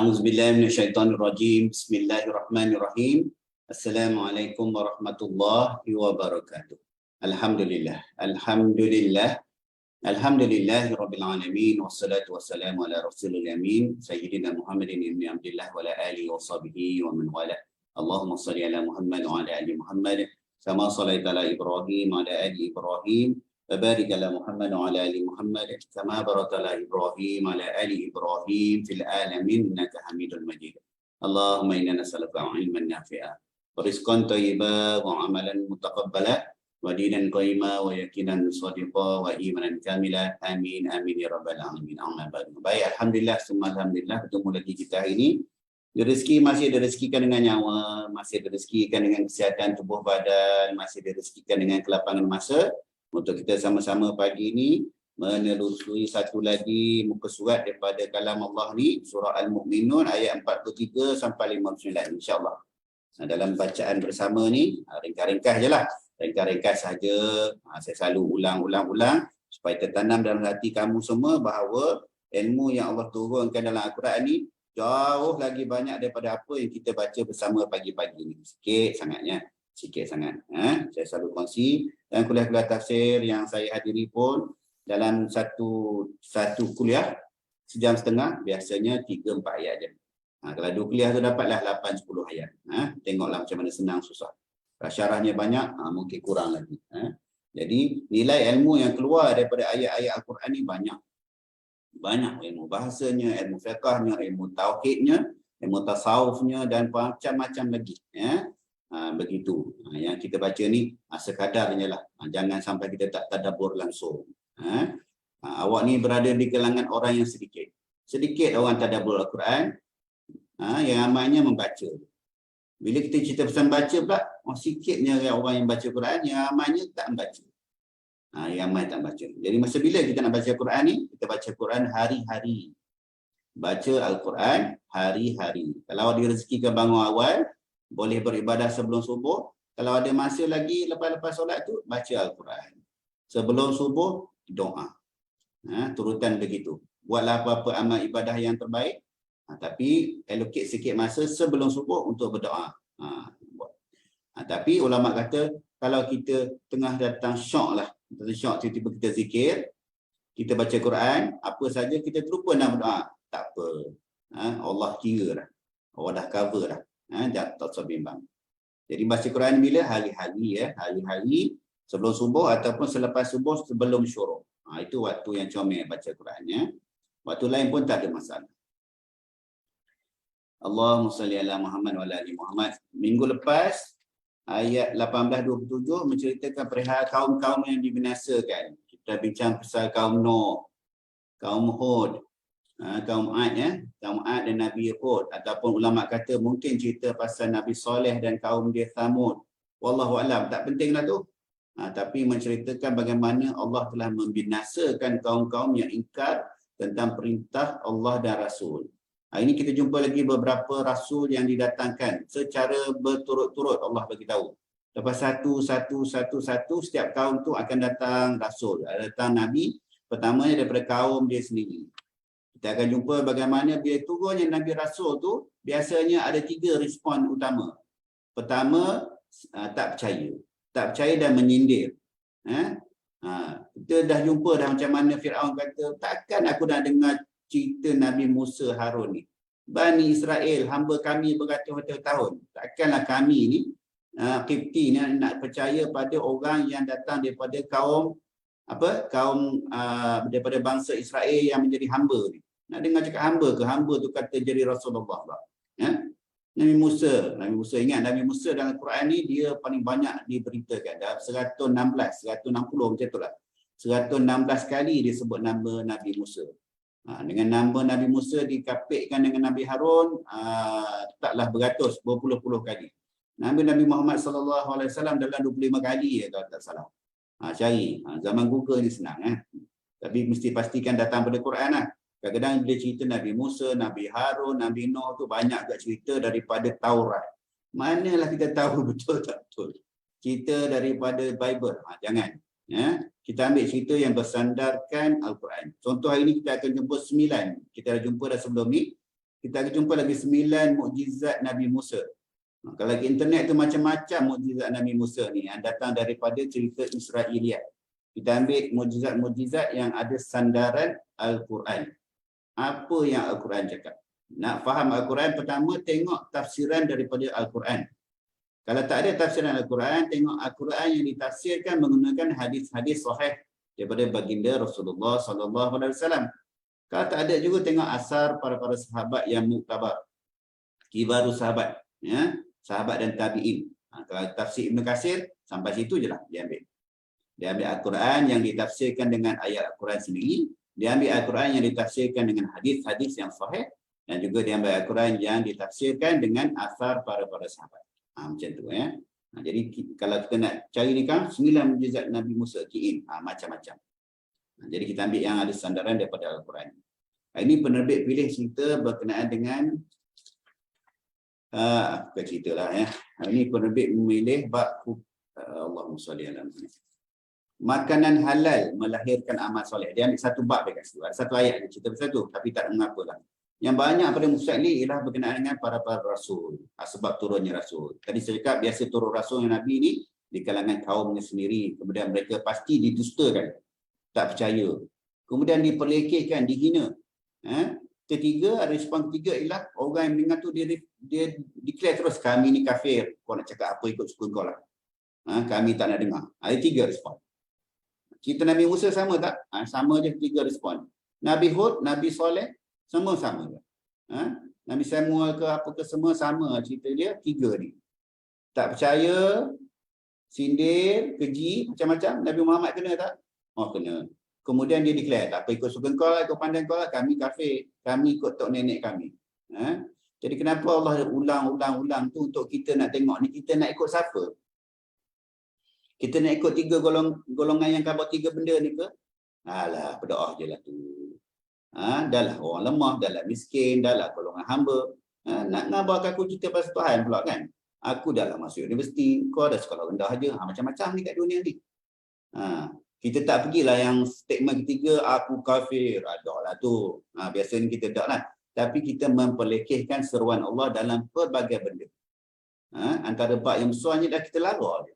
A'udzubillahi minasyaitonirrajim. Bismillahirrahmanirrahim. Assalamualaikum warahmatullahi wabarakatuh. Alhamdulillah. Alhamdulillahirabbil alamin wassalatu wassalamu ala rasulil yamin sayyidina Muhammadin ibn Abdullah wa ala alihi washabihi wa man wala. Allahumma shalli ala Muhammad wa ala ali Muhammad kama shallaita ala Ibrahim wa ala ali Ibrahim. وبارك على محمد وعلى ال محمد كما باركت على ابراهيم وعلى ال ابراهيم في العالمين انك حميد مجيد. اللهم انا نسالك علما نافعا ورزقا طيبا وعملا متقبلا ودينا قيما ويقينا صادقا وايمانا كاملا. Amin amin ya rabbal alamin. Amma ba'd. Baik, alhamdulillah summa alhamdulillah, bertemu lagi kita hari ini. Rezeki masih direzekikan dengan nyawa, masih direzekikan dengan kesihatan tubuh badan, masih direzekikan dengan kelapangan masa untuk kita sama-sama pagi ini menelusuri satu lagi muka surat daripada kalam Allah ni, surah Al-Mu'minun ayat 43 sampai 59 insya-Allah. Dalam bacaan bersama ni ringkas-ringkas jelah, ringkas-ringkas saja. Saya selalu ulang supaya tertanam dalam hati kamu semua bahawa ilmu yang Allah turunkan dalam Al-Quran ni jauh lagi banyak daripada apa yang kita baca bersama pagi-pagi ni. Sikit sangat. Saya selalu kongsi dan kuliah-kuliah tafsir yang saya hadiri pun dalam satu kuliah sejam setengah biasanya 3-4 ayat je. Kalau 2 kuliah tu dapatlah 8-10 ayat. Tengoklah macam mana senang susah. Kalau syarahnya banyak, mungkin kurang lagi. Jadi nilai ilmu yang keluar daripada ayat-ayat Al-Quran ni banyak. Banyak ilmu bahasanya, ilmu fiqahnya, ilmu tauhidnya, ilmu tasawufnya dan macam-macam lagi. Begitu. Yang kita baca ni sekadarnya lah. Jangan sampai kita tak tadabbur langsung. Awak ni berada di kalangan orang yang sedikit orang tadabbur Al-Quran. Yang ramainya membaca. Bila kita cerita pesan baca pula, sikitnya orang yang baca Quran, yang ramainya tak membaca. Yang ramai tak baca. Jadi masa bila kita nak baca Quran ni, kita baca Quran hari-hari. Baca Al-Quran hari-hari. Kalau direzekikan bangun awal, boleh beribadah sebelum subuh. Kalau ada masa lagi lepas solat tu, baca Al-Quran. Sebelum subuh, doa. Turutan begitu. Buatlah apa-apa amal ibadah yang terbaik. Tapi allocate sikit masa sebelum subuh untuk berdoa. Tapi ulama kata, kalau kita tengah datang syok lah. Tiba-tiba kita zikir, kita baca Quran, apa saja kita terlupa nak berdoa. Tak apa. Allah kira dah. Allah dah cover dah. Tak usah bimbang. Jadi baca Quran bila? Hari-hari sebelum subuh ataupun selepas subuh sebelum syuruk. Itu waktu yang comel baca Quran. Waktu lain pun tak ada masalah. Allahumma salli ala Muhammad wa ala ali Muhammad. Minggu lepas ayat 18-27 menceritakan perihal kaum-kaum yang dibinasakan. Kita bincang pasal kaum Nuh, kaum Hud, kaum Ad, kaum Ad dan Nabi Hud, ataupun ulama kata mungkin cerita pasal Nabi Saleh dan kaum dia Thamud. Wallahu alam, tak pentinglah tu. Tapi menceritakan bagaimana Allah telah membinasakan kaum-kaum yang ingkar tentang perintah Allah dan Rasul. Ini kita jumpa lagi beberapa rasul yang didatangkan secara berturut-turut. Allah bagi tahu. Lepas satu setiap kaum tu akan datang rasul, datang Nabi. Pertamanya daripada kaum dia sendiri. Kita akan jumpa bagaimana bila turunnya Nabi Rasul tu, biasanya ada 3 respon utama. Pertama, tak percaya. Tak percaya dan menyindir. Kita dah jumpa dah macam mana Fir'aun kata, takkan aku nak dengar cerita Nabi Musa Harun ni. Bani Israel, hamba kami beratus-ratus tahun. Takkanlah kami ni, Qibti ni nak percaya pada orang yang datang daripada kaum daripada bangsa Israel yang menjadi hamba ni. Nak dengar cakap hamba ke? Hamba tu kata jadi Rasulullah pula. Nabi Musa ingat Nabi Musa dalam Quran ni dia paling banyak diberitakan. Dalam 160 macam tu lah. 116 kali dia sebut nama Nabi Musa. Dengan nama Nabi Musa dikapitkan dengan Nabi Harun, taklah beratus, berpuluh-puluh kali. Nabi Muhammad SAW dalam 25 kali kalau tak salah. Cari. Zaman Google ni senang. Tapi mesti pastikan datang pada Quran lah. Kadang-kadang bila cerita Nabi Musa, Nabi Harun, Nabi Nuh tu banyak agak cerita daripada Taurat. Manalah kita tahu betul tak betul. Cerita daripada Bible. Jangan. Kita ambil cerita yang bersandarkan Al-Quran. Contoh hari ini kita akan jumpa 9. Kita dah jumpa dah sebelum ni. kita akan jumpa lagi 9 mukjizat Nabi Musa. Kalau lagi internet tu macam-macam mukjizat Nabi Musa ni yang datang daripada cerita Israiliyat. Kita ambil mukjizat yang ada sandaran Al-Quran. Apa yang Al-Quran cakap? Nak faham Al-Quran, pertama tengok tafsiran daripada Al-Quran. Kalau tak ada tafsiran Al-Quran, tengok Al-Quran yang ditafsirkan menggunakan hadis-hadis sahih daripada baginda Rasulullah SAW. Kalau tak ada juga tengok asar para sahabat yang muktabar, kibarus sahabat, ya, sahabat dan tabi'in. Kalau tafsir Ibn Katsir, sampai situ je lah dia ambil. Dia ambil Al-Quran yang ditafsirkan dengan ayat Al-Quran sendiri, dia ambil Al-Quran yang ditafsirkan dengan hadis-hadis yang sahih, dan juga dia ambil Al-Quran yang ditafsirkan dengan asar para sahabat. Macam tu ya. Jadi kalau kita nak cari ni kan 9 mukjizat Nabi Musa kiin, macam-macam. Jadi kita ambil yang ada sandaran daripada Al-Quran. Ini penerbit pilih cerita berkenaan dengan bukan cerita lah ya. Ini penerbit memilih bab Allahumma salli ala Muhammad. Makanan halal melahirkan amal soleh. Dia ambil satu bab dekat situ. Ada satu ayat dia cerita pasal tu, tapi tak mengapalah. Yang banyak pada mustahili ialah berkenaan dengan para rasul. Sebab turunnya rasul. Tadi saya cakap biasa turun rasul yang Nabi ni di kalangan kaumnya sendiri. Kemudian mereka pasti didustakan. Tak percaya. Kemudian diperlekehkan, dihina. Ketiga, respon ketiga ialah orang yang mendengar tu dia declare terus, kami ni kafir. Kau nak cakap apa ikut suka kau lah. Kami tak nak dengar. Ada 3 respon. Cerita Nabi Musa sama tak? Sama je 3 respon. Nabi Hud, Nabi Soleh, semua sama je. Nabi Samuel ke apa ke semua sama cerita dia 3 ni. Tak percaya, sindir, keji, macam-macam. Nabi Muhammad kena tak? Oh kena. Kemudian dia declare, tak apa ikut suka kau lah, ikut pandang kau lah, kami kafir. Kami ikut tok nenek kami. Jadi kenapa Allah ulang-ulang tu untuk kita nak tengok ni, kita nak ikut siapa? Kita nak ikut 3 golongan yang khabar 3 benda ni ke? Alah, berdoa je lah tu. Dah lah orang lemah, dah lah miskin, dah lah golongan hamba. Nak ngabarkan aku cerita pasal Tuhan pula kan? Aku dah lah masuk universiti, kau dah sekolah rendah aja. Macam-macam ni kat dunia ni. Kita tak pergilah yang statement ketiga, aku kafir. Dah lah tu. Biasanya kita tak lah. Tapi kita memperlekehkan seruan Allah dalam pelbagai benda. Antara bab yang besarnya dah kita lara je.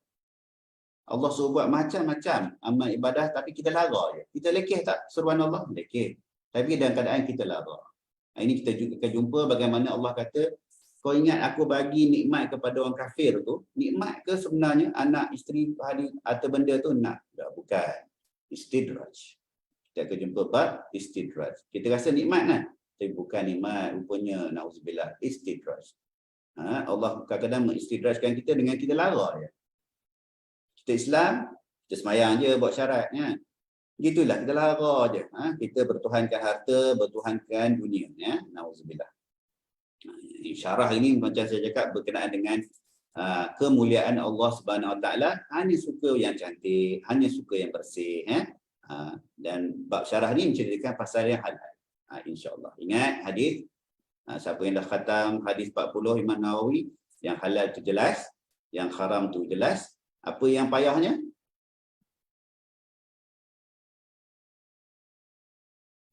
Allah suruh buat macam-macam amal ibadah tapi kita lara je. Kita lekeh tak seruan Allah? Lekeh. Tapi dalam keadaan kita lara. Ini kita juga akan jumpa bagaimana Allah kata, kau ingat aku bagi nikmat kepada orang kafir tu, nikmat ke sebenarnya anak, isteri, ahli atau benda tu nak? Tak, bukan. Istidraj. Kita akan jumpa bab istidraj. Kita rasa nikmat kan? Tapi bukan nikmat, rupanya na'udzubillah, istidraj. Allah kadang-kadang mengistidrajkan kita dengan kita lara je. Kita Islam, kita semayang je buat syarat. Gitulah, kita lara je. Kita bertuhankan harta, bertuhankan dunia. Na'udzubillah. Syarah ini macam saya cakap berkenaan dengan kemuliaan Allah Subhanahu Wa Taala, hanya suka yang cantik, hanya suka yang bersih. Dan bab syarah ni menceritakan pasal yang halal. InsyaAllah. Ingat hadis, siapa yang dah khatam hadis 40 Imam Nawawi, yang halal tu jelas, yang haram tu jelas. Apa yang payahnya?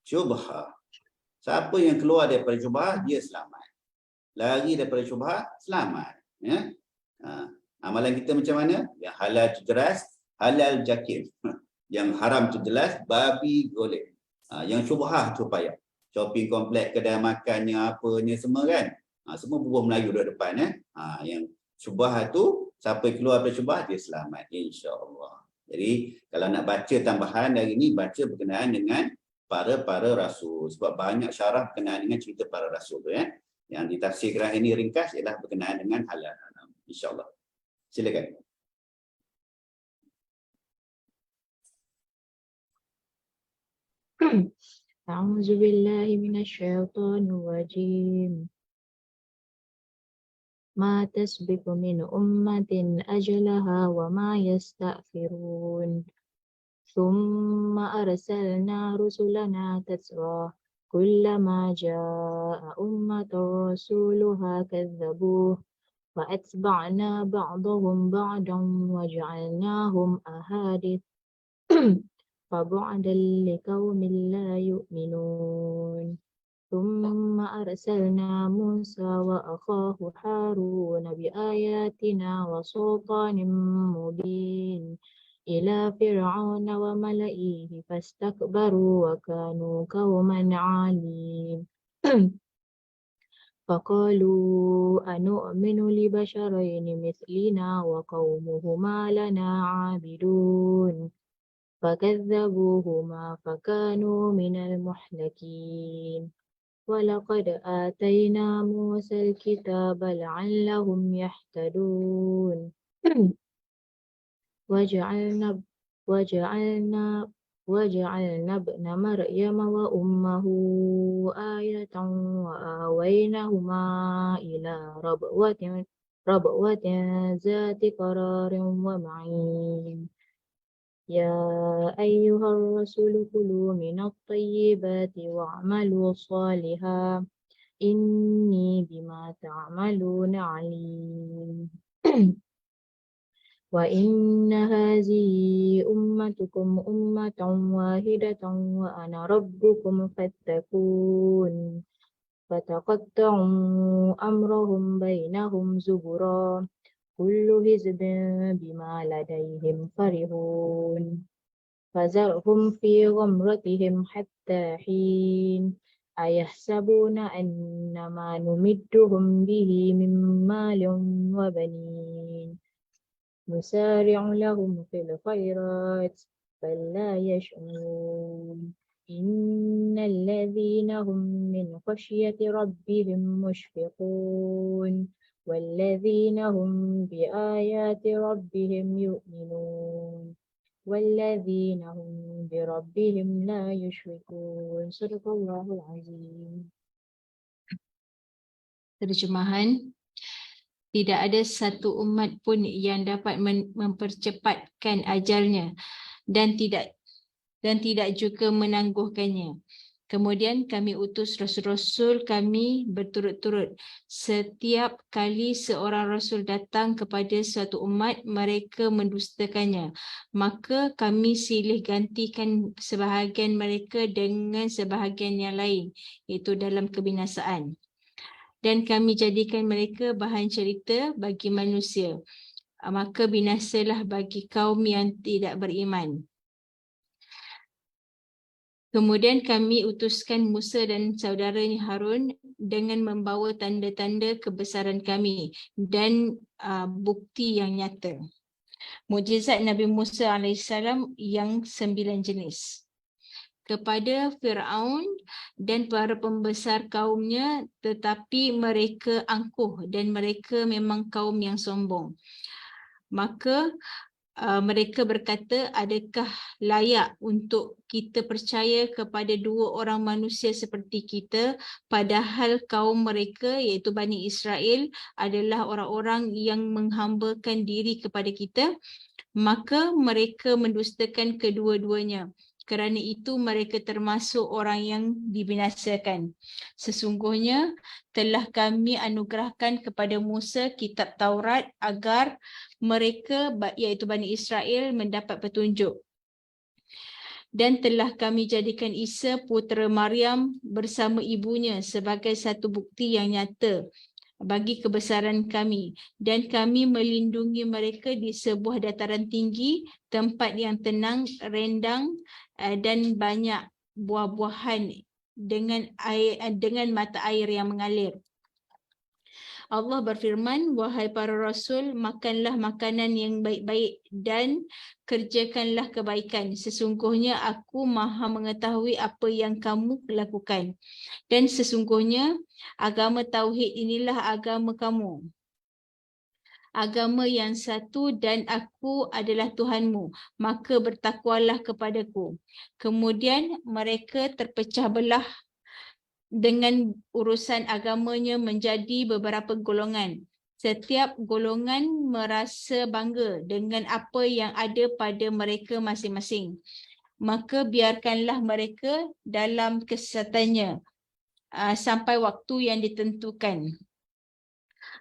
Syubhah. Siapa yang keluar daripada syubhah, dia selamat. Lari daripada syubhah, selamat. Amalan kita macam mana? Yang halal tu jelas, halal jakif. Yang haram tu jelas, babi golek. Yang syubhah tu payah. Shopping komplek, kedai makannya, apanya semua kan. Semua bubuh Melayu di depan. Yang syubhah tu, siapa yang keluar daripada syubhah, dia selamat. InsyaAllah. Jadi, kalau nak baca tambahan dari ini, baca berkenaan dengan para rasul. Sebab banyak syarah berkenaan dengan cerita para rasul tu ya. Yang ditafsirkan ini ringkas ialah berkenaan dengan halal. InsyaAllah. Silakan. أعوذ بالله من الشيطان الرجيم ما تسبق من أمة أجلها وما يستأخرون ثم أرسلنا رسلنا تترى كلما جاء أمة رسولها كذبوه فأتبعنا بعضهم بعضا وجعلناهم أحاديث فبعدا لقوم لا يؤمنون ثم أرسلنا موسى وأخاه هارون بآياتنا وسلطان مبين إلى فرعون وملئه فاستكبروا وكانوا قوما عالين فقالوا أنؤمن لبشرين مثلنا وقومهما لنا عابدون فكذبوهما فكانوا من المهلكين ولقد آتينا موسى الكتاب لعلهم يهتدون وجعلنا وجعلنا وجعلنا ابن مريم وأمه آية وآويناهما إلى ربوة ذات قرار ومعين يا أيها الرسول كلوا من الطيبات واعملوا صالحا إني بما تعملون عليم وإن هذه أمتكم أمة واحدة وأنا ربكم فاتقون فتقطعوا أمرهم بينهم زبرا كل حزب بما لديهم فرحون فذرهم في غمرتهم حتى حين أيحسبون أن ما نمدهم به من مال وبنين نسارع لهم في الخيرات بل لا يشعرون إن الذين هم من خشية ربهم مشفقون والذين هم بآيات ربهم يؤمنون والذين هم بربهم لا يشركون. صدق الله العظيم. Terjemahan, tidak ada satu umat pun yang dapat mempercepatkan ajalnya dan tidak juga menangguhkannya. Kemudian kami utus rasul-rasul kami berturut-turut. Setiap kali seorang rasul datang kepada suatu umat, mereka mendustakannya. Maka kami silih gantikan sebahagian mereka dengan sebahagian yang lain, iaitu dalam kebinasaan. Dan kami jadikan mereka bahan cerita bagi manusia. Maka binasalah bagi kaum yang tidak beriman. Kemudian kami utuskan Musa dan saudaranya Harun dengan membawa tanda-tanda kebesaran kami dan bukti yang nyata. Mukjizat Nabi Musa AS yang 9 jenis. Kepada Firaun dan para pembesar kaumnya, tetapi mereka angkuh dan mereka memang kaum yang sombong. Maka mereka berkata, adakah layak untuk kita percaya kepada dua orang manusia seperti kita, padahal kaum mereka iaitu Bani Israel adalah orang-orang yang menghambakan diri kepada kita? Maka mereka mendustakan kedua-duanya. Kerana itu mereka termasuk orang yang dibinasakan. Sesungguhnya telah kami anugerahkan kepada Musa kitab Taurat agar mereka iaitu Bani Israel mendapat petunjuk. Dan telah kami jadikan Isa putera Maryam bersama ibunya sebagai satu bukti yang nyata bagi kebesaran kami, dan kami melindungi mereka di sebuah dataran tinggi, tempat yang tenang, rendang dan banyak buah-buahan dengan mata air yang mengalir. Allah berfirman, wahai para rasul, makanlah makanan yang baik-baik dan kerjakanlah kebaikan. Sesungguhnya aku maha mengetahui apa yang kamu lakukan. Dan sesungguhnya agama Tauhid inilah agama kamu. Agama yang satu dan aku adalah Tuhanmu. Maka bertakwalah kepadaku. Kemudian mereka terpecah belah dengan urusan agamanya menjadi beberapa golongan. Setiap golongan merasa bangga dengan apa yang ada pada mereka masing-masing. Maka biarkanlah mereka dalam kesesatannya sampai waktu yang ditentukan.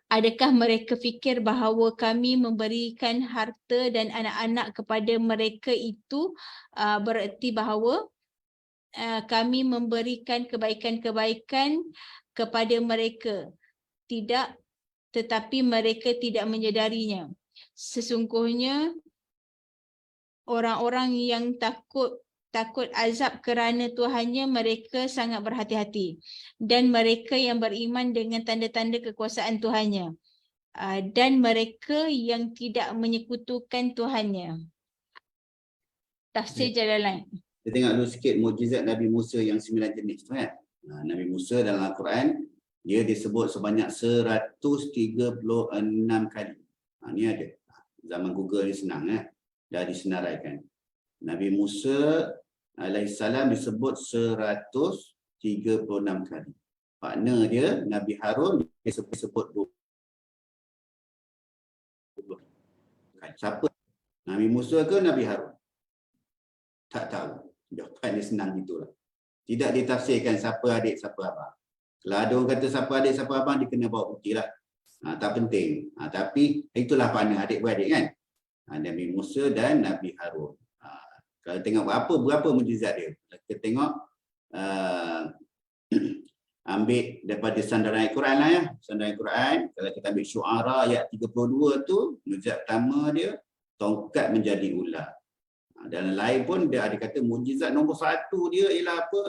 Adakah mereka fikir bahawa kami memberikan harta dan anak-anak kepada mereka itu bererti bahawa kami memberikan kebaikan-kebaikan kepada mereka. Tidak, tetapi mereka tidak menyedarinya. Sesungguhnya orang-orang yang takut azab kerana Tuhannya, mereka sangat berhati-hati. Dan mereka yang beriman dengan tanda-tanda kekuasaan Tuhannya. Dan mereka yang tidak menyekutukan Tuhannya. Tafsir Jalalain. Kita tengok dulu sikit mukjizat Nabi Musa yang 9 jenis tu kan. Nabi Musa dalam Al-Quran, dia disebut sebanyak 136 kali. Ni ada. Zaman Google ni senang dah disenaraikan. Nabi Musa alaihissalam disebut 136 kali. Partner dia Nabi Harun disebut 20 kali. Siapa? Nabi Musa ke Nabi Harun? Tak tahu. Jawapan dia senang gitulah. Tidak ditafsirkan siapa adik siapa abang. Kalau ada orang kata siapa adik siapa abang, dia kena bawa bukti lah. Tak penting. Tapi itulah partner adik-beradik kan. Nabi Musa dan Nabi Harun. Kalau tengok berapa mukjizat dia. Kita tengok ambil daripada sandaran Al-Quran lah ya. Sandaran Al-Quran, kalau kita ambil Syu'ara ayat 32 tu, mukjizat pertama dia, tongkat menjadi ular. Dan lain pun dia ada kata mukjizat nombor 1 dia ialah apa?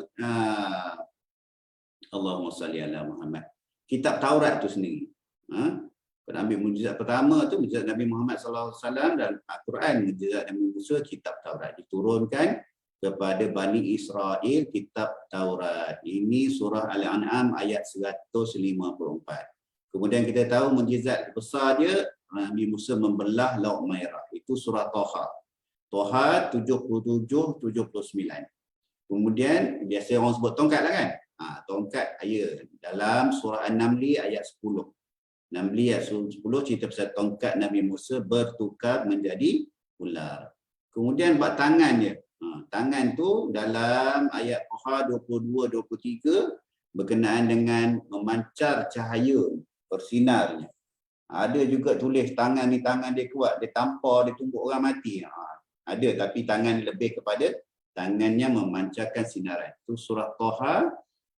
Allahumma salli ala Muhammad. Kitab Taurat tu sendiri. Kalau ambil mukjizat pertama tu mukjizat Nabi Muhammad SAW dan Al-Quran, mukjizat Nabi Musa, kitab Taurat diturunkan kepada Bani Israel, kitab Taurat. Ini surah Al-An'am ayat 154. Kemudian kita tahu mukjizat besar dia, Nabi Musa membelah Laut Merah. Itu surah Toha. Toha 77-79. Kemudian biasa orang sebut tongkat lah kan. Tongkat dalam surah An-Namli ayat 10. Namli ayat 10 cerita pasal tongkat Nabi Musa bertukar menjadi ular. Kemudian buat tangan dia. Tangan tu dalam ayat Toha 22-23 berkenaan dengan memancar cahaya bersinarnya. Ada juga tulis tangan ni, tangan dia kuat, dia tampar, dia tumbuk orang mati. Ada, tapi tangan lebih kepada tangannya memancarkan sinaran. Itu surah Toha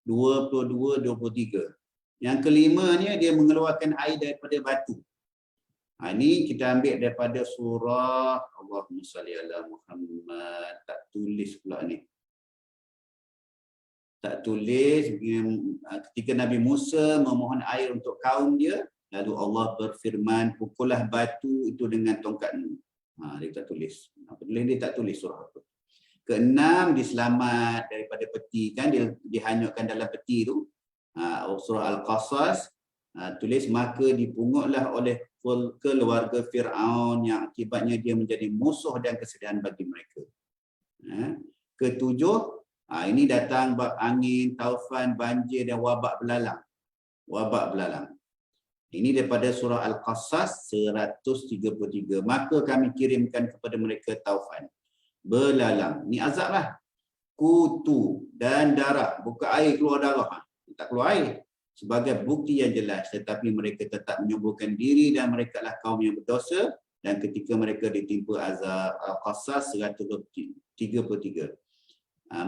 22-23. Yang kelimanya dia mengeluarkan air daripada batu. Ini kita ambil daripada surah Allahumma salli ala Muhammad. Tak tulis pula ni. Tak tulis. Ketika Nabi Musa memohon air untuk kaum dia, lalu Allah berfirman, pukullah batu itu dengan tongkatmu. Dia tak tulis. Dia tak tulis surah itu. Keenam, diselamat daripada peti. Kan dia dihanyutkan dalam peti tu. Surah Al-Qasas tulis, maka dipungutlah oleh keluarga Fir'aun yang akibatnya dia menjadi musuh dan kesedihan bagi mereka. Ketujuh, ini datang bab angin, taufan, banjir dan wabak belalang. Wabak belalang. Ini daripada surah Al-Qasas 133. Maka kami kirimkan kepada mereka taufan, belalang. Ini azab lah. Kutu dan darah. Buka air, keluar darah. Tak keluar air. Sebagai bukti yang jelas. Tetapi mereka tetap menyembuhkan diri dan mereka adalah kaum yang berdosa. Dan ketika mereka ditimpa azab. Al-Qasas 133.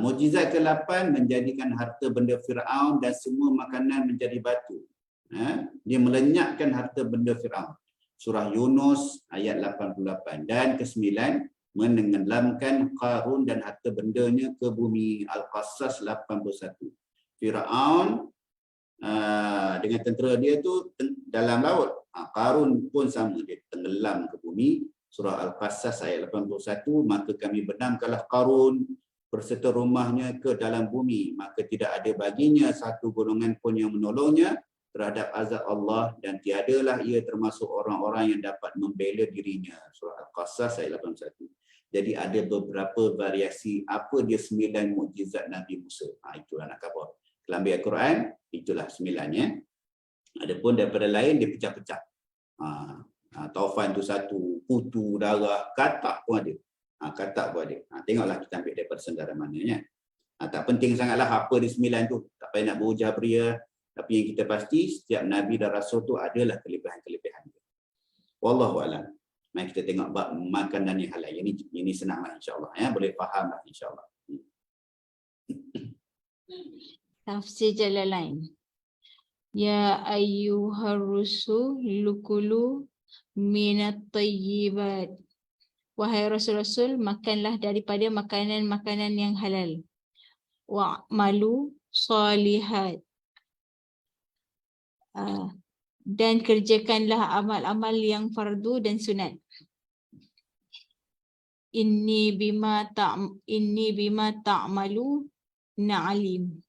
Mukjizat ke-8, menjadikan harta benda Fir'aun dan semua makanan menjadi batu. Dia melenyapkan harta benda Fir'aun. Surah Yunus ayat 88. Dan ke-9, menenggelamkan Qarun dan harta bendanya ke bumi. Al-Qasas 81. Fir'aun dengan tentera dia tu dalam laut. Qarun pun sama, dia tenggelam ke bumi. Surah Al-Qasas ayat 81. Maka kami benamkanlah Qarun berserta rumahnya ke dalam bumi. Maka tidak ada baginya satu golongan pun yang menolongnya terhadap azab Allah, dan tiadalah ia termasuk orang-orang yang dapat membela dirinya. Surah Al-Qasas ayat 81. Jadi ada beberapa variasi apa dia 9 mukjizat Nabi Musa. Itulah nak khabar. Kalau ambil Al-Quran, itulah 9-nya. Adapun daripada lain dia pecah-pecah. Taufan tu satu, kutu, darah, katak pun ada. Katak pun ada. Tengoklah kita ambil daripada sendara mananya. Tak penting sangatlah apa di 9 tu. Tak payah nak berujar beria. Tapi yang kita pasti, setiap Nabi dan Rasul tu adalah kelebihan-kelebihan dia. Wallahualam. Mari kita tengok bab makanan yang halal. Ini senanglah insya-Allah. Boleh faham lah insya-Allah. Tafsir Jalalain. Ya ayyuhar rusulu kulu minat tayyibat. Wahai Rasul-Rasul, makanlah daripada makanan-makanan yang halal. Wa'malu salihat. Dan kerjakanlah amal-amal yang fardu dan sunat. Inni bima ta'malu na'alim.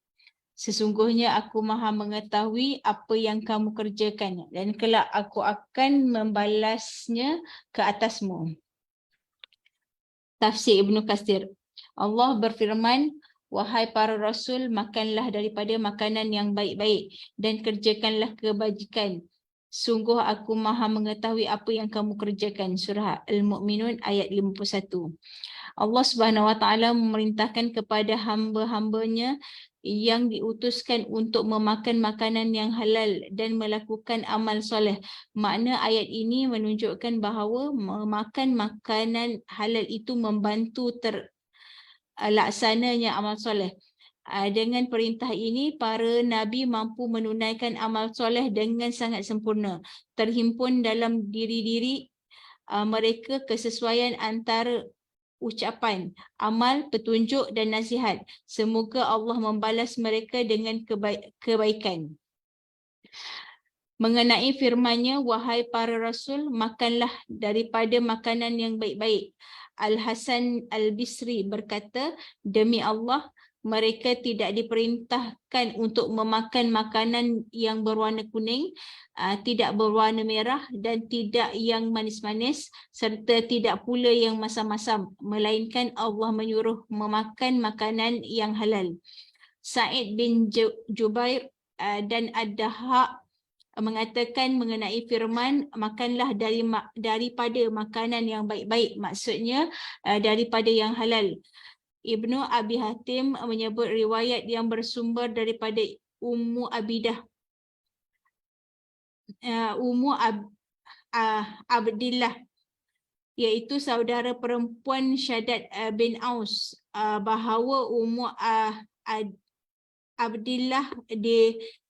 Sesungguhnya aku maha mengetahui apa yang kamu kerjakan dan kelak aku akan membalasnya ke atasmu. Tafsir Ibnu Katsir. Allah berfirman, wahai para rasul, makanlah daripada makanan yang baik-baik dan kerjakanlah kebajikan. Sungguh aku maha mengetahui apa yang kamu kerjakan. Surah Al-Mu'minun ayat 51. Allah Subhanahu Wa Taala memerintahkan kepada hamba-hambanya yang diutuskan untuk memakan makanan yang halal dan melakukan amal soleh. Makna ayat ini menunjukkan bahawa memakan makanan halal itu membantu terlaksananya amal soleh. Dengan perintah ini, para nabi mampu menunaikan amal soleh dengan sangat sempurna. Terhimpun dalam diri-diri mereka kesesuaian antara ucapan, amal, petunjuk dan nasihat. Semoga Allah membalas mereka dengan kebaikan. Mengenai firman-Nya, wahai para rasul, makanlah daripada makanan yang baik-baik. Al-Hasan Al-Bisri berkata, demi Allah, mereka tidak diperintahkan untuk memakan makanan yang berwarna kuning, tidak berwarna merah dan tidak yang manis-manis serta tidak pula yang masam-masam, melainkan Allah menyuruh memakan makanan yang halal. Sa'id bin Jubair dan Ad-Dahhak mengatakan mengenai firman makanlah daripada makanan yang baik-baik, maksudnya daripada yang halal. Ibnu Abi Hatim menyebut riwayat yang bersumber daripada Ummu Abidah, Abdillah, iaitu saudara perempuan Syaddad bin Aus, bahawa Ummu Abdillah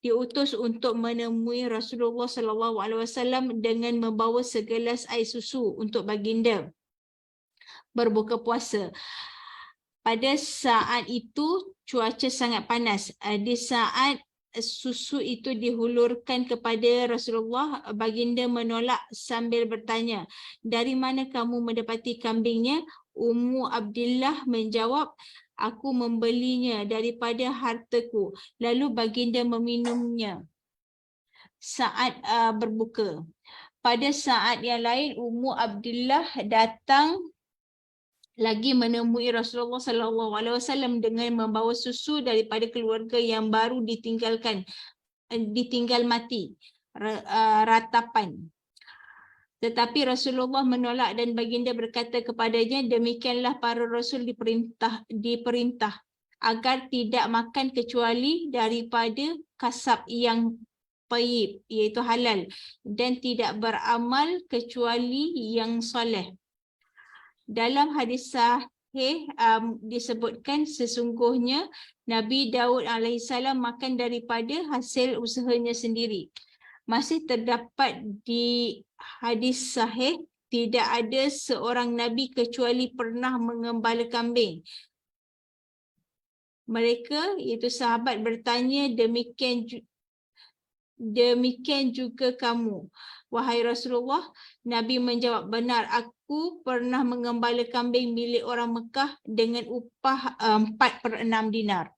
diutus untuk menemui Rasulullah SAW dengan membawa segelas air susu untuk baginda berbuka puasa. Pada saat itu cuaca sangat panas. Di saat susu itu dihulurkan kepada Rasulullah, baginda menolak sambil bertanya, dari mana kamu mendapati kambingnya? Ummu Abdillah menjawab, aku membelinya daripada hartaku. Lalu baginda meminumnya saat berbuka. Pada saat yang lain, Ummu Abdillah datang lagi menemui Rasulullah SAW dengan membawa susu daripada keluarga yang baru ditinggal mati, ratapan. Tetapi Rasulullah menolak dan baginda berkata kepadanya, demikianlah para rasul diperintah agar tidak makan kecuali daripada kasab yang tayyib, iaitu halal, dan tidak beramal kecuali yang soleh. Dalam hadis sahih disebutkan sesungguhnya Nabi Daud AS makan daripada hasil usahanya sendiri. Masih terdapat di hadis sahih, tidak ada seorang Nabi kecuali pernah mengembala kambing. Mereka, iaitu sahabat, bertanya, demikian juga kamu, wahai Rasulullah? Nabi menjawab, benar, aku pernah mengembala kambing milik orang Mekah dengan upah 4/6 dinar.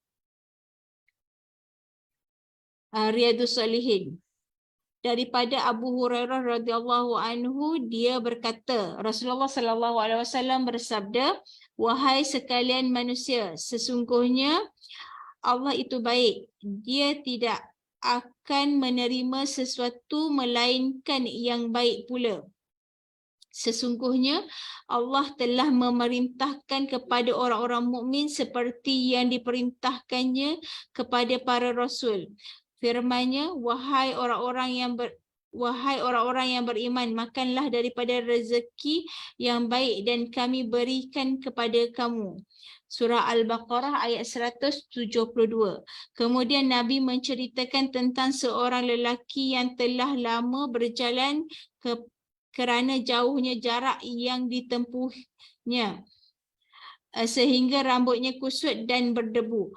Riyadhus Shalihin. Daripada Abu Hurairah radhiyallahu anhu, dia berkata, Rasulullah SAW bersabda, wahai sekalian manusia, sesungguhnya Allah itu baik. Dia tidak akan menerima sesuatu melainkan yang baik pula. Sesungguhnya Allah telah memerintahkan kepada orang-orang mukmin seperti yang diperintahkannya kepada para rasul. Firman-Nya, wahai orang-orang yang wahai orang-orang yang beriman, makanlah daripada rezeki yang baik dan kami berikan kepada kamu. Surah Al-Baqarah ayat 172. Kemudian Nabi menceritakan tentang seorang lelaki yang telah lama berjalan kerana jauhnya jarak yang ditempuhnya sehingga rambutnya kusut dan berdebu.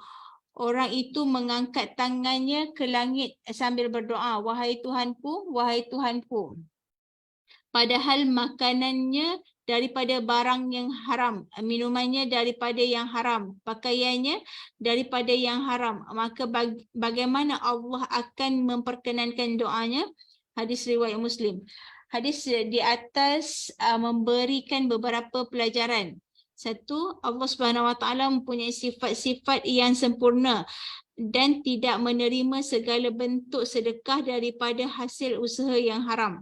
Orang itu mengangkat tangannya ke langit sambil berdoa, wahai Tuhanku, wahai Tuhanku. Padahal makanannya daripada barang yang haram, minumannya daripada yang haram, pakaiannya daripada yang haram. Maka bagaimana Allah akan memperkenankan doanya? Hadis riwayat Muslim. Hadis di atas memberikan beberapa pelajaran. Satu, Allah Subhanahu Wa Taala mempunyai sifat-sifat yang sempurna dan tidak menerima segala bentuk sedekah daripada hasil usaha yang haram.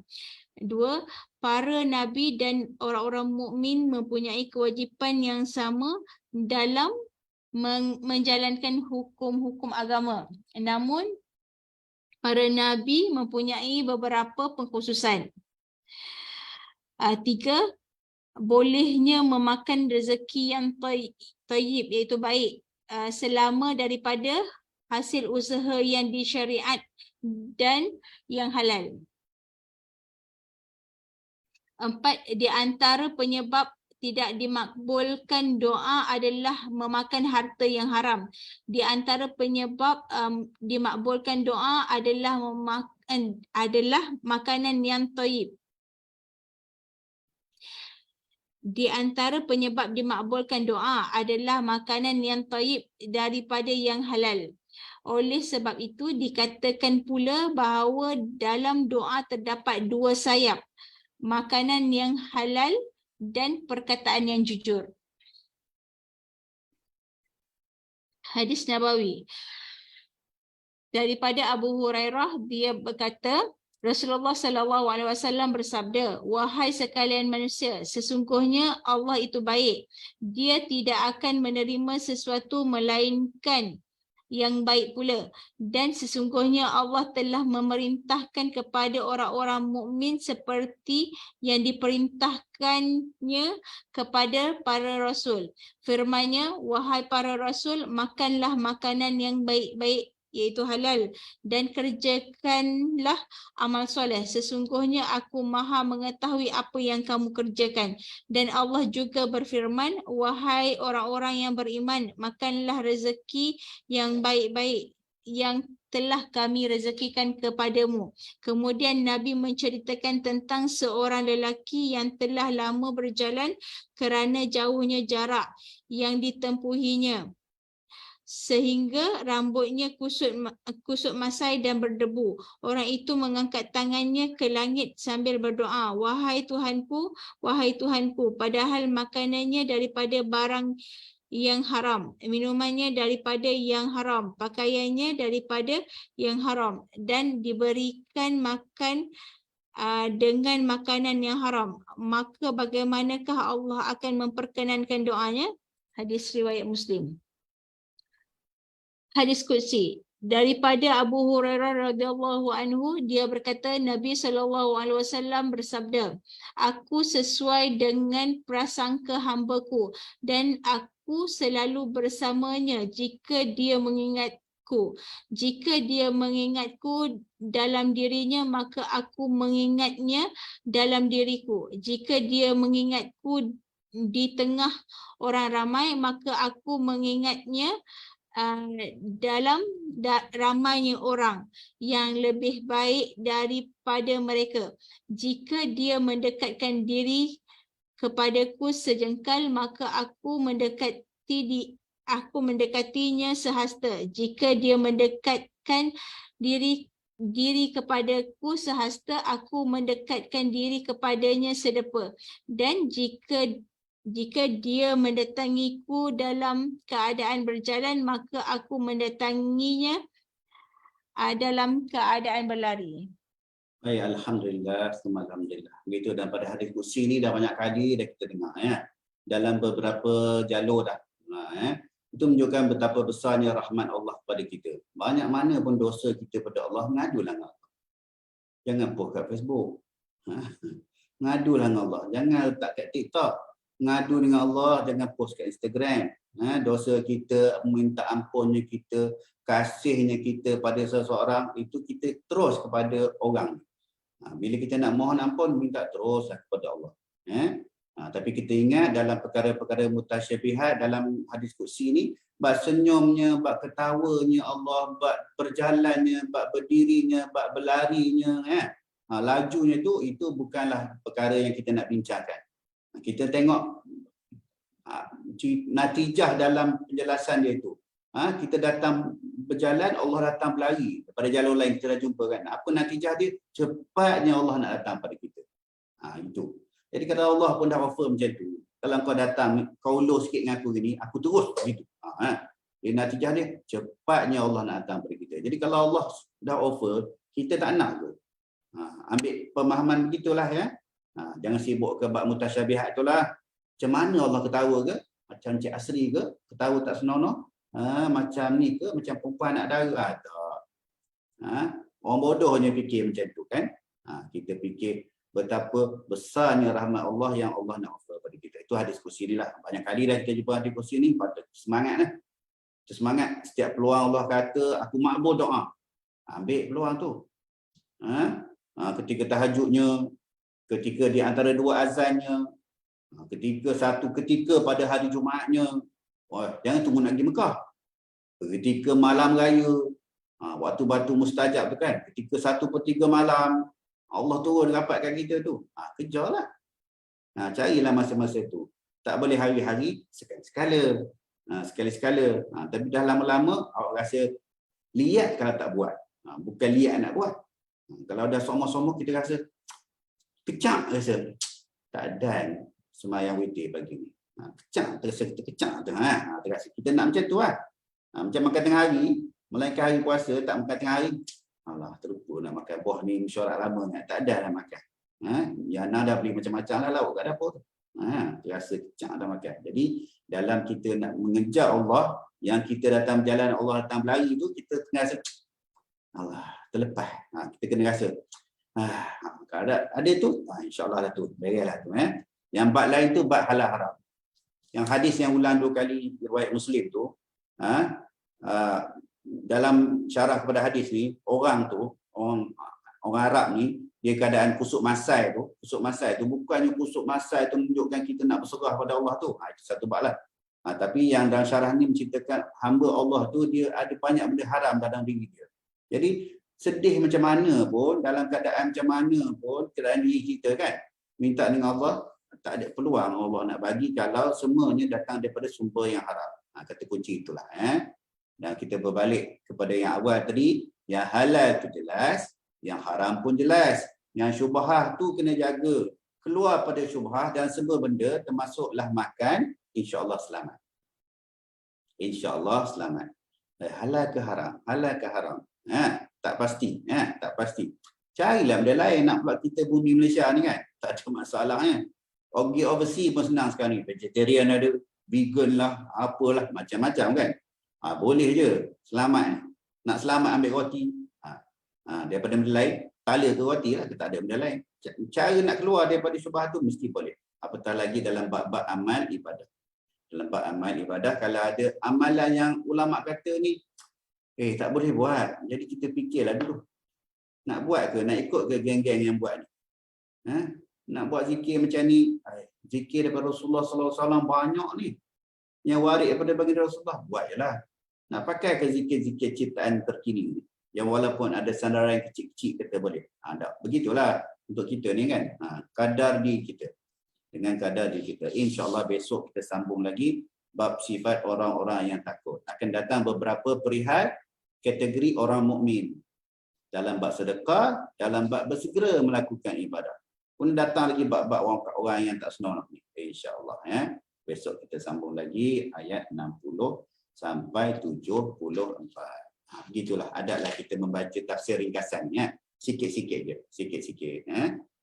Dua, para nabi dan orang-orang mukmin mempunyai kewajipan yang sama dalam menjalankan hukum-hukum agama. Namun, para nabi mempunyai beberapa pengkhususan. Tiga, bolehnya memakan rezeki yang tayyib iaitu baik selama daripada hasil usaha yang disyariat dan yang halal. Empat, di antara penyebab tidak dimakbulkan doa adalah memakan harta yang haram. Di antara penyebab dimakbulkan doa adalah makanan yang tayyib. Di antara penyebab dimakbulkan doa adalah makanan yang tayyib daripada yang halal. Oleh sebab itu dikatakan pula bahawa dalam doa terdapat dua sayap, makanan yang halal dan perkataan yang jujur. Hadis Nabawi. Daripada Abu Hurairah, dia berkata, Rasulullah SAW bersabda, wahai sekalian manusia, sesungguhnya Allah itu baik. Dia tidak akan menerima sesuatu melainkan yang baik pula. Dan sesungguhnya Allah telah memerintahkan kepada orang-orang mukmin seperti yang diperintahkannya kepada para rasul. Firman-Nya, wahai para rasul, makanlah makanan yang baik-baik iaitu halal dan kerjakanlah amal soleh. Sesungguhnya aku maha mengetahui apa yang kamu kerjakan. Dan Allah juga berfirman, wahai orang-orang yang beriman, makanlah rezeki yang baik-baik yang telah kami rezekikan kepadamu. Kemudian Nabi menceritakan tentang seorang lelaki yang telah lama berjalan kerana jauhnya jarak yang ditempuhinya sehingga rambutnya kusut masai dan berdebu. Orang itu mengangkat tangannya ke langit sambil berdoa, wahai Tuhanku, wahai Tuhanku. Padahal makanannya daripada barang yang haram, minumannya daripada yang haram, pakaiannya daripada yang haram, dan diberikan makan dengan makanan yang haram. Maka bagaimanakah Allah akan memperkenankan doanya? Hadis riwayat Muslim. Hadis Qudsi daripada Abu Hurairah radhiyallahu anhu, dia berkata Nabi SAW bersabda, aku sesuai dengan prasangka hamba-Ku dan aku selalu bersamanya jika dia mengingatku. Jika dia mengingatku dalam dirinya, maka aku mengingatnya dalam diriku. Jika dia mengingatku di tengah orang ramai, maka aku mengingatnya dalam ramainya orang yang lebih baik daripada mereka. Jika dia mendekatkan diri kepadaku sejengkal, maka aku mendekatinya sehasta. Jika dia mendekatkan diri kepadaku sehasta, aku mendekatkan diri kepadanya sedepa. Dan jika dia mendatangiku dalam keadaan berjalan, maka aku mendatanginya dalam keadaan berlari. Baik, Alhamdulillah, Alhamdulillah. Begitu, dan pada hadis kursi ni dah banyak kali dah kita dengar ya. Dalam beberapa jalur dah. Itu menunjukkan betapa besarnya rahmat Allah kepada kita. Banyak mana pun dosa kita pada Allah, mengadulah dengan Allah. Jangan post kat Facebook. Ngadulah dengan Allah. Jangan letak kat TikTok. Ngadu dengan Allah, jangan post kat Instagram. Dosa kita, minta ampunnya kita, kasihnya kita pada seseorang, itu kita terus kepada orang. Bila kita nak mohon ampun, minta teruslah kepada Allah. Tapi kita ingat dalam perkara-perkara mutasyabihat dalam hadis qudsi ni, bab senyumnya, bab ketawanya Allah, bab berjalannya, bab berdirinya, bab berlarinya, lajunya itu bukanlah perkara yang kita nak bincangkan. Kita tengok natijah dalam penjelasan dia itu. Kita datang berjalan, Allah datang berlari. Pada jalur lain kita dah jumpa kan. Apa natijah dia? Cepatnya Allah nak datang pada kita. Itu. Jadi kalau Allah pun dah offer macam tu, kalau kau datang, kau ulur sikit dengan aku gini, aku terus begitu. Jadi natijah dia, cepatnya Allah nak datang pada kita. Jadi kalau Allah dah offer, kita tak nak ke? Ambil pemahaman begitulah ya. Jangan sibuk ke bab mutasyabihat itulah. Macam mana Allah ketawa ke? Macam Cik Asri ke? Ketawa tak senonoh? Macam ni ke? Macam perempuan nak darah? Tak. Orang bodohnya fikir macam tu kan? Kita fikir betapa besarnya rahmat Allah yang Allah nak offer pada kita. Itu hadis kursi ni lah. Banyak kali dah kita jumpa hadis kursi ni, patut semangat lah. Semangat. Setiap peluang Allah kata, aku makbul doa. Ambil peluang tu. Ketika tahajudnya, ketika di antara dua azannya, ketika pada hari Jumaatnya, jangan tunggu nak pergi Mekah. Ketika malam raya, waktu batu mustajab tu kan, ketika 1/3 malam, Allah turun dapat kat kita tu. Kejarlah. Carilah masa-masa tu. Tak boleh hari-hari, sekali-sekala. Sekali-sekala. Tapi dah lama-lama, awak rasa liat kalau tak buat. Bukan liat nak buat. Kalau dah somor-somor, kita rasa kecak rasa. Tak ada semayang witir pagi ni. Kecak, terasa kita kecak tu. Terasa kita nak macam tu lah. Macam makan tengah hari, melainkan hari puasa, tak makan tengah hari. Allah, terlupa nak makan buah ni, mesyuarat lama nak. Tak ada dah makan. Yana dah beli macam-macam lah lauk kat dapur tu. Terasa kecak dah makan. Jadi, dalam kita nak mengejar Allah, yang kita datang berjalan, Allah datang berlari tu, kita kena rasa, Allah, terlepas. Kita kena rasa, kalau ada tu, insyaAllah lah tu. Bereslah tu. Yang bab lain tu, bab halal haram. Yang hadis yang ulang 2 kali, riwayat Muslim tu, dalam syarah kepada hadis ni, orang Arab ni, dia keadaan kusuk masai tu bukannya kusuk masai tu menunjukkan kita nak berserah pada Allah tu. Itu satu bab lah. Tapi yang dalam syarah ni menceritakan hamba Allah tu dia ada banyak benda haram dalam diri dia. Jadi sedih macam mana pun, dalam keadaan macam mana pun, keadaan diri kita kan, minta dengan Allah, tak ada peluang Allah nak bagi kalau semuanya datang daripada sumber yang haram. Kata kunci itulah. Dan kita berbalik kepada yang awal tadi, yang halal tu jelas, yang haram pun jelas. Yang syubhah tu kena jaga. Keluar pada syubhah dan semua benda termasuklah makan, insya-Allah selamat. Insya-Allah selamat. Halal ke haram? Halal ke haram? Tak pasti. Tak pasti. Carilah benda lain nak buat kita bumi Malaysia ni kan. Tak ada masalahnya. Pergi overseas pun senang sekarang ni. Vegetarian ada, vegan lah, apalah, macam-macam kan. Boleh je. Selamat. Nak selamat ambil roti. Daripada benda lain, tala ke roti lah, tak ada benda lain. Cara nak keluar daripada syubhat tu mesti boleh. Apatah lagi dalam bab-bab amal ibadah. Dalam bab amal ibadah, kalau ada amalan yang ulama kata ni, tak boleh buat. Jadi kita fikirlah dulu. Nak buat ke? Nak ikut ke geng-geng yang buat ni? Nak buat zikir macam ni, zikir daripada Rasulullah SAW banyak ni. Yang waris daripada baginda Rasulullah, buat je lah. Nak pakai ke zikir-zikir ciptaan terkini ni? Yang walaupun ada sandaran kecil-kecil kita boleh. Begitulah untuk kita ni kan. Kadar diri kita. Dengan kadar diri kita. InsyaAllah besok kita sambung lagi bab sifat orang-orang yang takut. Akan datang beberapa perihal kategori orang mukmin. Dalam bab sedekah, dalam bab bersegera melakukan ibadah. Pun datang lagi bab-bab orang yang tak senonoh ni. InsyaAllah besok kita sambung lagi ayat 60 sampai 74. Begitulah, adalah kita membaca tafsir ringkasan sikit-sikit je, sikit-sikit.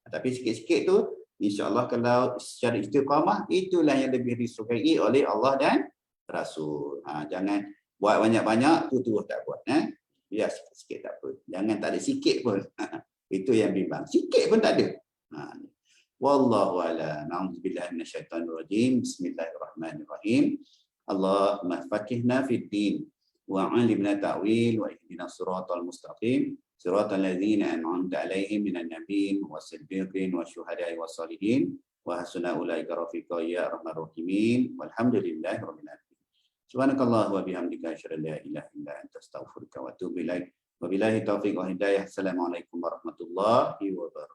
Tapi sikit-sikit tu insya-Allah kalau secara istiqamah, itulah yang lebih disukai oleh Allah dan Rasul. Jangan buat banyak-banyak tu terus tak buat. Biar sikit-sikit tak apa. Jangan tak ada sikit pun. Itu yang bimbang. Sikit pun tak ada. Wallahu a'lam. Na'udzubillahi minasyaitonir rajim. Bismillahirrahmanirrahim. Allahumma faqihna fid din wa 'allimna ta'wil wa ihdina siratal mustaqim. Siratal ladzina an'amta 'alaihim minan nabiyyin was-siddiqin wasyuhada'i was-shalihin wa hasuna ulaika rafiqa ya arhamar rahimin. Walhamdulillahirabbil alamin. Subhanakallah wa bihamdika asyhadu an la ilaha illa anta astaghfiruka wa atubu ilaik. Wabillahi taufiq wa hidayah. Assalamualaikum warahmatullahi wabarakatuh.